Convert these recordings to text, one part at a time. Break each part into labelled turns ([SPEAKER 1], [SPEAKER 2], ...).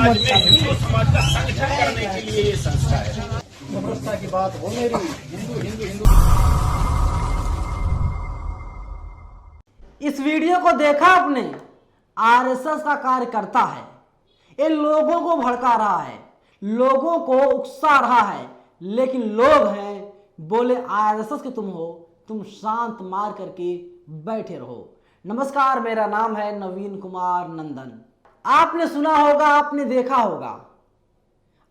[SPEAKER 1] समाज में हिंदू समाज का संगठन करने के लिए ये संस्था है।
[SPEAKER 2] समरसता की बात हो मेरी, हिंदू हिंदू हिंदू।
[SPEAKER 3] इस वीडियो को देखा आपने? आरएसएस का कार्यकर्ता है, ये लोगों को भड़का रहा है, लोगों को उकसा रहा है, लेकिन लोग हैं बोले आरएसएस के तुम हो, तुम शांत मार करके बैठे रहो। नमस्कार, मेरा नाम है नवीन कुमार नंदन। आपने सुना होगा, आपने देखा होगा,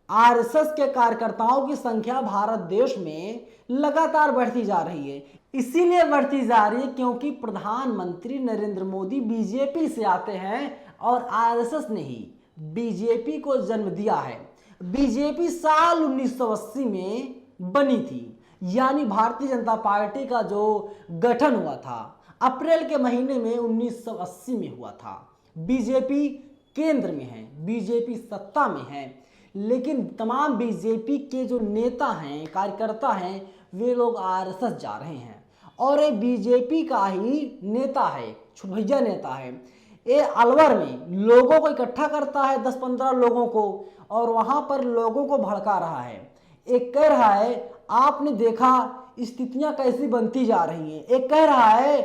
[SPEAKER 3] आरएसएस के कार्यकर्ताओं की संख्या भारत देश में लगातार बढ़ती जा रही है। इसीलिए बढ़ती जा रही है क्योंकि प्रधानमंत्री नरेंद्र मोदी बीजेपी से आते हैं और आरएसएस ने ही बीजेपी को जन्म दिया है। बीजेपी साल 1980 में बनी थी, यानी भारतीय जनता पार्टी का जो गठन हुआ था अप्रैल के महीने में 1980 में हुआ था। बीजेपी केंद्र में है, बीजेपी सत्ता में है, लेकिन तमाम बीजेपी के जो नेता हैं, कार्यकर्ता हैं, वे लोग आरएसएस जा रहे हैं। और ये बीजेपी का ही नेता है, छुटभैया नेता है। ये अलवर में लोगों को इकट्ठा करता है, 10-15 लोगों को, और वहां पर लोगों को भड़का रहा है। एक कह रहा है, आपने देखा स्थितियां कैसी बनती जा रही हैं। एक कह रहा है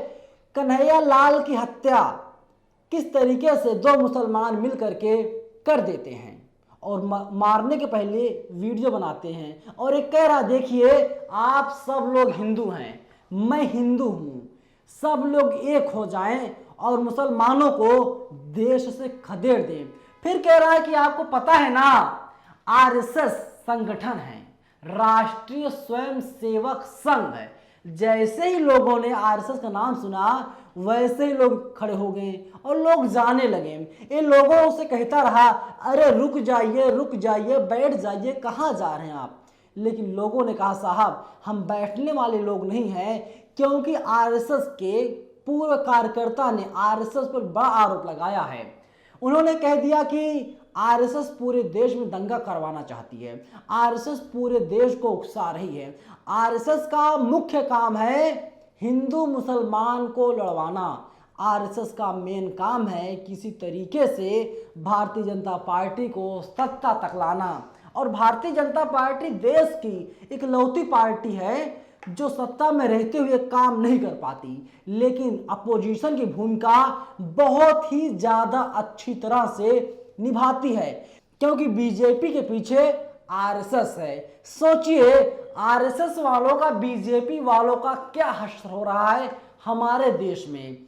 [SPEAKER 3] कन्हैया लाल की हत्या किस तरीके से दो मुसलमान मिल करके कर देते हैं और मारने के पहले वीडियो बनाते हैं। और एक कह रहा, देखिए आप सब लोग हिंदू हैं, मैं हिंदू हूं, सब लोग एक हो जाएं और मुसलमानों को देश से खदेड़ दें। फिर कह रहा है कि आपको पता है ना, आरएसएस संगठन है, राष्ट्रीय स्वयंसेवक संघ है। जैसे ही लोगों ने आरएसएस का नाम सुना वैसे ही लोग खड़े हो गए और लोग जाने लगे। ये लोगों से कहता रहा, अरे रुक जाइए, बैठ जाइए, कहाँ जा रहे हैं आप। लेकिन लोगों ने कहा, साहब हम बैठने वाले लोग नहीं हैं, क्योंकि आरएसएस के पूर्व कार्यकर्ता ने आरएसएस पर बड़ा आरोप लगाया है। उन्होंने कह दिया कि आरएसएस पूरे देश में दंगा करवाना चाहती है, आरएसएस पूरे देश को उकसा रही है। आरएसएस का मुख्य काम है हिंदू मुसलमान को लड़वाना। आरएसएस का मेन काम है किसी तरीके से भारतीय जनता पार्टी को सत्ता तक लाना। और भारतीय जनता पार्टी देश की इकलौती पार्टी है जो सत्ता में रहते हुए काम नहीं कर पाती, लेकिन अपोजिशन की भूमिका बहुत ही ज्यादा अच्छी तरह से निभाती है, क्योंकि बीजेपी के पीछे आरएसएस है। सोचिए आरएसएस वालों का बीजेपी वालों का क्या हश्र हो रहा है हमारे देश में।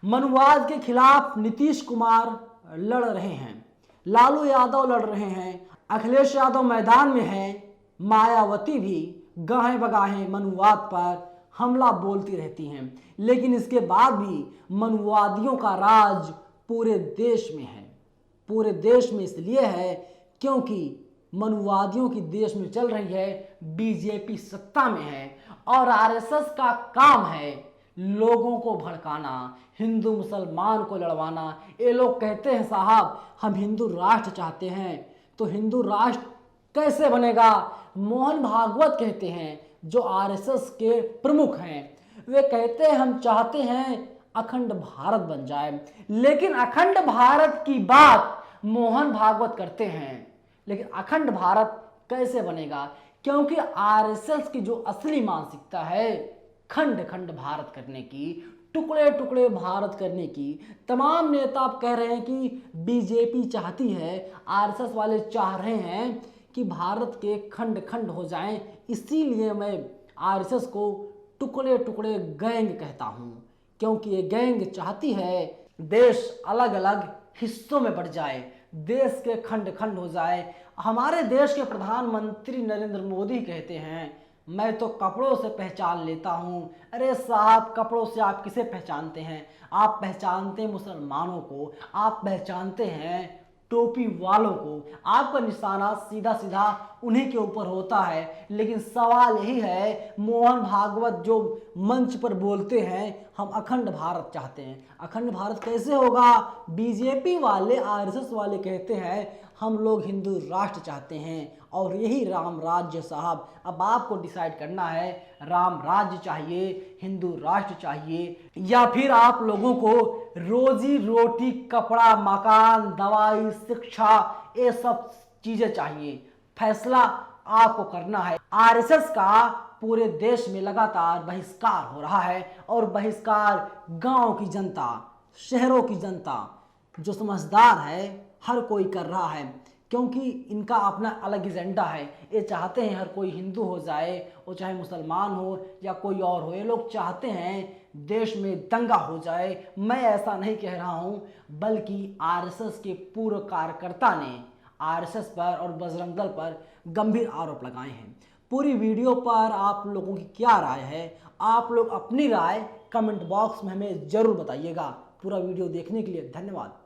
[SPEAKER 3] मनुवाद के खिलाफ नीतीश कुमार लड़ रहे हैं, लालू यादव लड़ रहे हैं, अखिलेश यादव मैदान में है, मायावती भी गाहे बगाहे मनुवाद पर हमला बोलती रहती हैं। लेकिन इसके बाद भी मनुवादियों का राज पूरे देश में है। पूरे देश में इसलिए है क्योंकि मनुवादियों की देश में चल रही है, बीजेपी सत्ता में है। और आरएसएस का काम है लोगों को भड़काना, हिंदू मुसलमान को लड़वाना। ये लोग कहते हैं, साहब हम हिंदू राष्ट्र चाहते हैं, तो हिंदू राष्ट्र कैसे बनेगा? मोहन भागवत कहते हैं, जो आरएसएस के प्रमुख हैं, वे कहते हैं हम चाहते हैं अखंड भारत बन जाए। लेकिन अखंड भारत की बात मोहन भागवत करते हैं, लेकिन अखंड भारत कैसे बनेगा? क्योंकि आरएसएस की जो असली मानसिकता है खंड खंड भारत करने की, टुकड़े टुकड़े भारत करने की। तमाम नेता आप कह रहे हैं कि बीजेपी चाहती है, आरएसएस वाले चाह रहे हैं कि भारत के खंड खंड हो जाएं। इसीलिए मैं आरएसएस को टुकड़े टुकड़े गैंग कहता हूं, क्योंकि ये गैंग चाहती है देश अलग अलग हिस्सों में बढ़ जाए, देश के खंड खंड हो जाए। हमारे देश के प्रधानमंत्री नरेंद्र मोदी कहते हैं, मैं तो कपड़ों से पहचान लेता हूं। अरे साहब, कपड़ों से आप किसे पहचानते हैं? आप पहचानते हैं मुसलमानों को, आप पहचानते हैं टोपी वालों को। आपका निशाना सीधा सीधा उन्हीं के ऊपर होता है। लेकिन सवाल यही है, मोहन भागवत जो मंच पर बोलते हैं हम अखंड भारत चाहते हैं, अखंड भारत कैसे होगा? बीजेपी वाले, आरएसएस वाले कहते हैं हम लोग हिंदू राष्ट्र चाहते हैं, और यही राम राज्य। साहब अब आपको डिसाइड करना है, राम राज्य चाहिए, हिंदू राष्ट्र चाहिए, या फिर आप लोगों को रोजी रोटी, कपड़ा, मकान, दवाई, शिक्षा ये सब चीजें चाहिए। फैसला आपको करना है। आरएसएस का पूरे देश में लगातार बहिष्कार हो रहा है और बहिष्कार गांव की जनता, शहरों की जनता जो समझदार है हर कोई कर रहा है, क्योंकि इनका अपना अलग एजेंडा है। ये चाहते हैं हर कोई हिंदू हो जाए, वो चाहे मुसलमान हो या कोई और हो। ये लोग चाहते हैं देश में दंगा हो जाए। मैं ऐसा नहीं कह रहा हूं, बल्कि आरएसएस के पूर्व कार्यकर्ता ने आरएसएस पर और बजरंग दल पर गंभीर आरोप लगाए हैं। पूरी वीडियो पर आप लोगों की क्या राय है? आप लोग अपनी राय कमेंट बॉक्स में हमें जरूर बताइएगा। पूरा वीडियो देखने के लिए धन्यवाद।